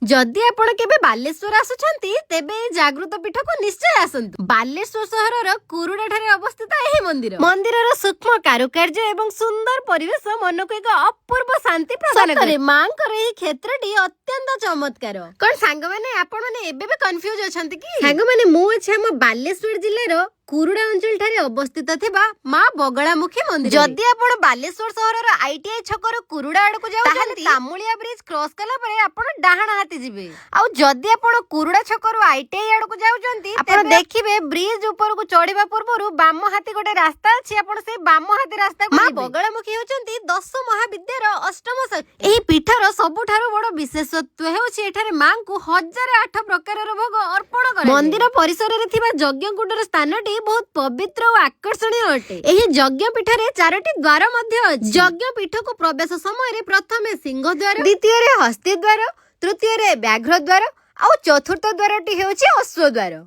जदि आपण केबे बालेश्वर आसुछंती तेबे जागृत पीठ को निश्चय आसंतु। बालेश्वर सहरर कुरुडा ठारे अवस्थित एही मंदिर मंदिरर सूक्ष्म कारुकार्य एवं सुंदर परिवेश मन को एक अपूर्व शांति प्रदान करे। मांकर एही क्षेत्रटी अत्यंत चमत्कार। कोन सांग माने आपण माने एबे बे कंफ्यूज अछंती कि सांग माने मु अछि हम बालेश्वर जिल्लार कुरुडा अंचल ठारे अवस्थित थिबा मां बगलामुखी मंदिर। जदि आपण बालेश्वर सहरर आईटीआई छकर कुरुडा आड़ को जाउ ताहले तामुलिया ब्रिज क्रॉस कला परे आपण डाहाण हाती जिवे। आ जदि आपण कुरुडा छकर आईटीआई आड़ को जाउचंती आपण देखिबे ब्रिज ऊपर को चढ़ीबा पूर्वरु बाम हाती गोटे रास्ता अछि। आपण से बाम हाती रास्ता मां बगलामुखी होचंती 10 महाविद्यार अष्टम शक्ति। एही पीठर सबुठारो बड़ विशेषत्व हेउछि एठारे मां को 1008 प्रकारर भोग अर्पण करे। मंदिर परिसर रे थिबा यज्ञ कुंडर स्थानटी बहुत पवित्र और आकर्षणीय अटे। एही यज्ञ पीठरे 4टी द्वार मध्य अछि। यज्ञ पीठ को प्रवेश समय प्रथमे सिंह द्वार, द्वितीय रे हस्ती द्वार, तृतीय रे व्याघ्र द्वार और चतुर्थ द्वारटी हेउछि अश्व द्वार।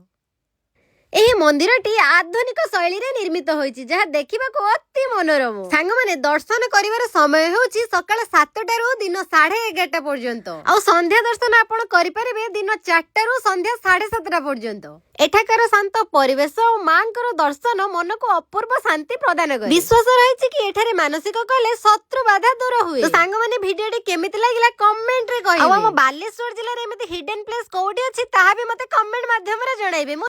एही मंदिरटी आधुनिक शैली रे निर्मित होईछि जहा देखिबा को अति मनोरम। सांग माने दर्शन करिवार समय हेउछि सकाळ 7टा रु दिन 11:30 पर्यंत और संध्या दर्शन आपण करि परिबे दिन 4टा रु संध्या 7:30 पर्यंत। एठाकार शांत परिवेश और मांकर दर्शन मन को अपूर्व शांति प्रदान करे। विश्वास रहिछि कि एठारे मानसिक कले शत्रु बाधा दूर हुए। तो सांग माने भिडियोटी केमिति लागिला कमेंट रे कहिबे। आ हम बालेश्वर जिल्ला रे एमिति हिडन प्लेस कोठी अछि ताहा भी मते कमेंट माध्यम रे जणाइबे।